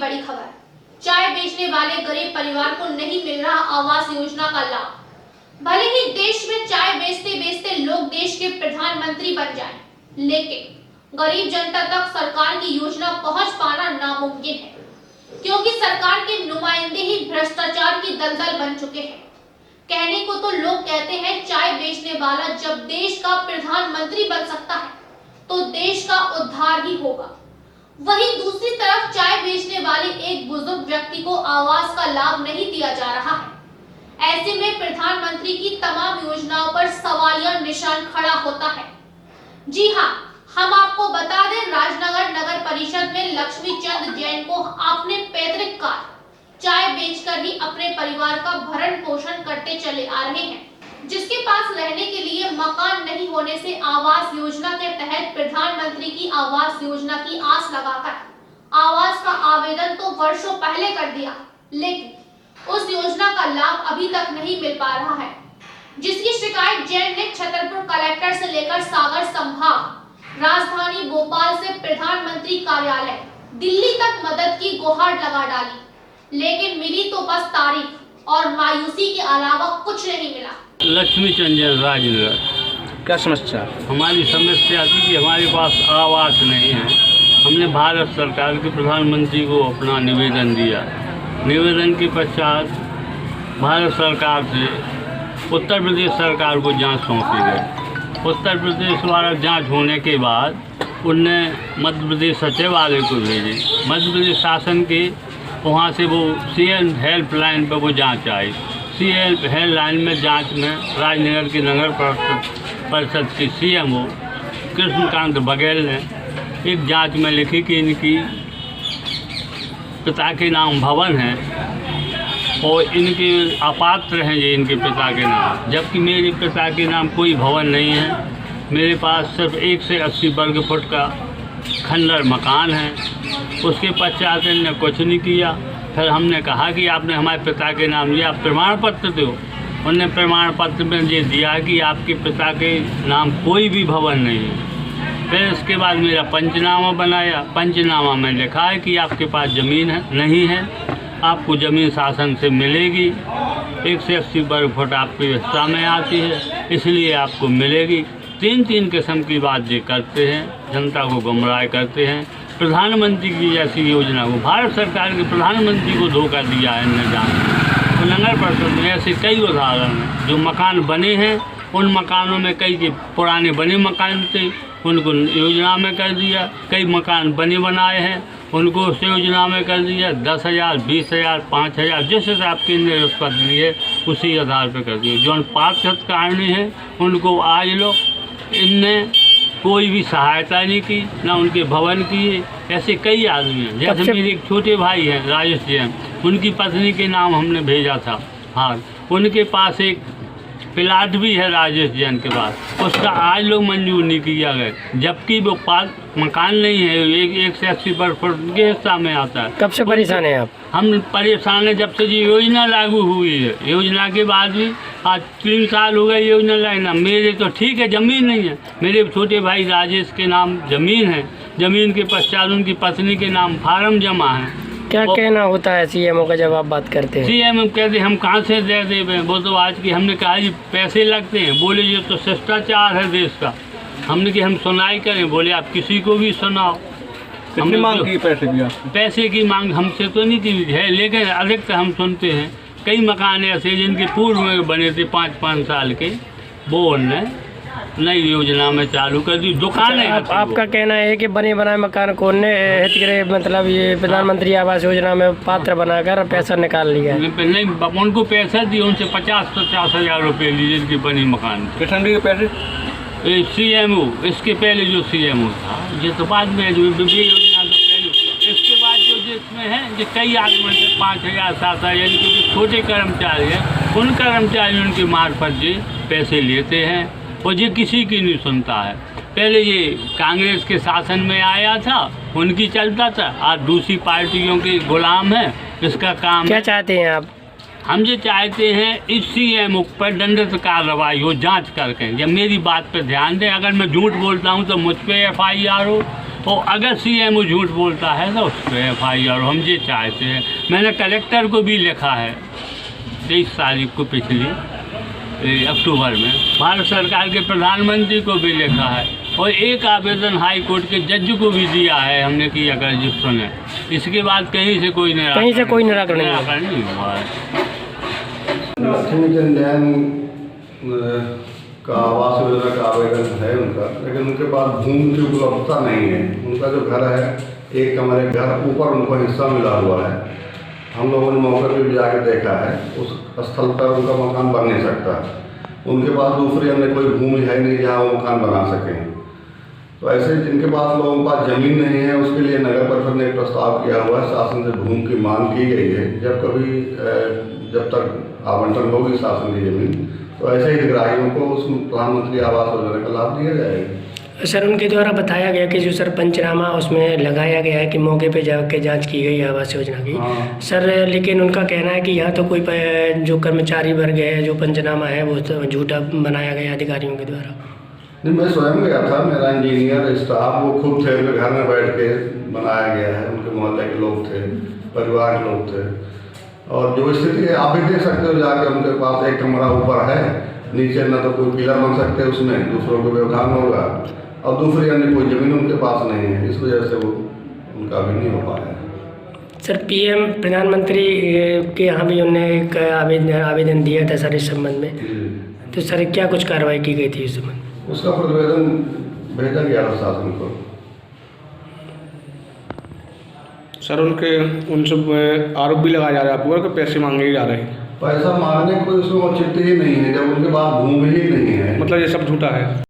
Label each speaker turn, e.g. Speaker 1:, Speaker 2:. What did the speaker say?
Speaker 1: बड़ी खबर, चाय बेचने वाले गरीब परिवार को नहीं मिल रहा आवास योजना का लाभ। भले ही देश में चाय बेचते बेचते लोग देश के प्रधानमंत्री बन जाएं, लेकिन गरीब जनता तक सरकार की योजना पहुंच पाना नामुमकिन है, क्योंकि सरकार के नुमाइंदे ही भ्रष्टाचार की दलदल बन चुके हैं। कहने को तो लोग कहते हैं चाय बेचने वाला जब देश का प्रधानमंत्री बन सकता है तो देश का उद्धार ही होगा। वहीं दूसरी तरफ चाय बेचने वाले एक बुजुर्ग व्यक्ति को आवास का लाभ नहीं दिया जा रहा है। ऐसे में प्रधानमंत्री की तमाम योजनाओं पर सवालिया निशान खड़ा होता है। जी हां, हम आपको बता दें, राजनगर नगर परिषद में लक्ष्मी चंद जैन को अपने पैतृक कार चाय बेचकर ही अपने परिवार का भरण पोषण करते चले आ रहे हैं। जिसके पास रहने के लिए मकान नहीं होने से आवास योजना के तहत प्रधानमंत्री की आवास योजना की आस लगाकर आवास का आवेदन तो वर्षों पहले कर दिया, लेकिन उस योजना का लाभ अभी तक नहीं मिल पा रहा है, जिसकी शिकायत जैन ने छतरपुर कलेक्टर से लेकर सागर संभाग, राजधानी भोपाल से प्रधानमंत्री कार्यालय दिल्ली तक मदद की गुहार लगा डाली, लेकिन मिली तो बस तारीफ और मायूसी के अलावा कुछ नहीं मिला।
Speaker 2: लक्ष्मी चंद राजनगर।
Speaker 3: क्या समस्या?
Speaker 2: हमारी समस्या थी कि हमारे पास आवास नहीं है। हमने भारत सरकार के प्रधानमंत्री को अपना निवेदन दिया। निवेदन के पश्चात भारत सरकार से उत्तर प्रदेश सरकार को जांच सौंपी गई। उत्तर प्रदेश द्वारा जांच होने के बाद उनने मध्य प्रदेश सचिवालय को भेजी। मध्य प्रदेश शासन के वहाँ से वो सीएम हेल्पलाइन पर वो जांच आई। सीएम हेल्पलाइन में जांच में राजनगर के नगर परिषद के सीएमओ कृष्णकांत बघेल ने एक जांच में लिखी कि इनकी पिता के नाम भवन है और इनके अपात्र हैं ये इनके पिता के नाम, जबकि मेरे पिता के नाम कोई भवन नहीं है। मेरे पास सिर्फ 1 से 80 वर्ग फुट का खंडर मकान है। उसके पश्चात इन्होंने कुछ नहीं किया। फिर हमने कहा कि आपने हमारे पिता के नाम लिया, आप प्रमाण पत्र दो। उन्होंने प्रमाण पत्र में ये दिया कि आपके पिता के नाम कोई भी भवन नहीं है। फिर इसके बाद मेरा पंचनामा बनाया। पंचनामा में लिखा है कि आपके पास ज़मीन है नहीं है, आपको ज़मीन शासन से मिलेगी। 1 से 80 वर्ग फुट आपके हिस्सा में आती है, इसलिए आपको मिलेगी। 3 किस्म की बात ये करते हैं, जनता को गुमराह करते हैं। प्रधानमंत्री की जैसी योजना को, भारत सरकार के प्रधानमंत्री को धोखा दिया है इन्हें जान। तो नगर परिषद में ऐसे कई उदाहरण हैं। जो मकान बने हैं उन मकानों में कई के पुराने बने मकान थे, उनको योजना में कर दिया। कई मकान बने बनाए हैं, उनको उस योजना में कर दिया। 10,000, 20,000, 5,000 जिस हिसाब की इन्हें रिश्वत दी है उसी आधार पर कर दिया। जो पात्र कारणी है उनको आज लोग इनने कोई भी सहायता नहीं की, ना उनके भवन की। ऐसे कई आदमी हैं। जैसे मेरे एक छोटे भाई हैं राजेश जैन, उनकी पत्नी के नाम हमने भेजा था। हाँ, उनके पास एक प्लाट भी है राजेश जैन के पास, उसका आज लोग मंजूर नहीं किया गया, जबकि वो पास मकान नहीं है। 1 से 80 वर्ग फुट के हिस्सा में आता है।
Speaker 3: कब से परेशान हैं आप?
Speaker 2: हम परेशान हैं जब से ये योजना लागू हुई है। योजना के बाद भी आज 3 साल हो गए योजना लागू। मेरे तो ठीक है, ज़मीन नहीं है। मेरे छोटे भाई राजेश के नाम ज़मीन है। ज़मीन के पश्चात उनकी पत्नी के नाम फार्म जमा है।
Speaker 3: क्या कहना होता है सीएमओ का जब आप बात करते हैं?
Speaker 2: सीएम कहते हम कहाँ से दे दें? वो तो आज की हमने कहा जी पैसे लगते हैं। बोले ये तो शिष्टाचार है देश का। हमने कि हम सुनाई करें, बोले आप किसी को भी सुनाओ। हमने मांग की पैसे की मांग हमसे तो नहीं की है, लेकिन अधिकतर हम सुनते हैं कई मकान ऐसे जिनके पूर्व में बने थे 5-5 साल के, वो उनने नई योजना में चालू कर दी। दुकान है।
Speaker 3: आपका कहना है कि बने बनाए मकान को मतलब ये प्रधानमंत्री आवास योजना में पात्र बनाकर पैसा निकाल लिया है?
Speaker 2: नहीं, उनको पैसा दिए, उनसे 50-50 हज़ार रुपये लिए जिनके बने मकान के पैसे। सीएमओ इसके पहले जो सीएमओ था, ये तो बाद में जो योजना तो पहले, इसके बाद जो जिसमें है जो कई आदमी थे 5,000, 7,000, यानी कि जो छोटे कर्मचारी हैं उन कर्मचारियों के मार्फत जी पैसे लेते हैं और ये किसी की नहीं सुनता है। पहले ये कांग्रेस के शासन में आया था, उनकी चलता था। आज दूसरी पार्टियों के गुलाम है, इसका काम।
Speaker 3: क्या चाहते हैं आप?
Speaker 2: हम ये चाहते हैं इस सीएमओ पर दंडित कार्रवाई हो, जांच करके। जब मेरी बात पर ध्यान दें, अगर मैं झूठ बोलता हूँ तो मुझ पर FIR हो, तो अगर सीएम झूठ बोलता है तो उस पर FIR हम ये चाहते हैं। मैंने कलेक्टर को भी लिखा है 23 तारीख को पिछली अक्टूबर में, भारत सरकार के प्रधानमंत्री को भी लिखा है और एक आवेदन हाई कोर्ट के जज को भी दिया है हमने कि अगर जो सुने। इसके बाद कहीं से कोई निराकरण नहीं हुआ है।
Speaker 4: लक्ष्मीचंद जैन का आवास योजना का आवेदन है उनका, लेकिन उनके पास भूमि की उपलब्धता नहीं है। उनका जो घर है, एक कमरे घर ऊपर उनको हिस्सा मिला हुआ है। हम लोगों ने मौके पर भी जाकर देखा है, उस स्थल पर उनका मकान बन नहीं सकता। उनके पास दूसरी अन्य कोई भूमि है नहीं जहाँ वो मकान बना सकें। तो ऐसे जिनके पास लोगों के पास ज़मीन नहीं है, उसके लिए नगर परिषद ने एक प्रस्ताव किया हुआ है, शासन से भूमि की मांग की गई है। जब तक आवंटन होगी शासन की ज़मीन, तो ऐसे हितग्राहियों को उस प्रधानमंत्री आवास योजना का लाभ दिया जाएगा।
Speaker 3: सर, उनके द्वारा बताया गया कि जो सर पंचनामा उसमें लगाया गया है कि मौके पे जाके जांच की गई है आवास योजना की।
Speaker 4: हाँ।
Speaker 3: सर, लेकिन उनका कहना है कि यहाँ तो कोई जो कर्मचारी वर्ग है, जो पंचनामा है वो तो झूठा बनाया गया अधिकारियों के द्वारा।
Speaker 4: नहीं, मैं स्वयं गया था, मेरा इंजीनियर स्टाफ वो खुद थे, उनके घर में बैठ के बनाया गया है। उनके मोहल्ले के लोग थे, परिवार के लोग थे। और जो स्थिति है आप भी देख सकते हो जाके, उनके पास एक कमरा ऊपर है, नीचे न तो कोई पिलर बन सकते उसमें, दूसरों को व्यवधान होगा, और दूसरी अन्य कोई ज़मीन उनके पास नहीं है। इस वजह से वो उनका भी नहीं हो पाया।
Speaker 3: सर, PM प्रधानमंत्री के यहाँ भी उन्होंने एक आवेदन दिया था सर इस संबंध में, तो सर क्या कुछ कार्रवाई की गई थी इस संबंध में?
Speaker 4: उसका प्रतिवेदन भेजा गया प्रशासन को।
Speaker 5: सर, उनसे आरोप भी लगाया जा रहा है पूरा कि पैसे मांगे जा रहे हैं।
Speaker 4: पैसा मांगने कोई उसमें औचित्य ही नहीं है जब उनके पास भूमि ही नहीं है।
Speaker 5: मतलब ये सब झूठा है।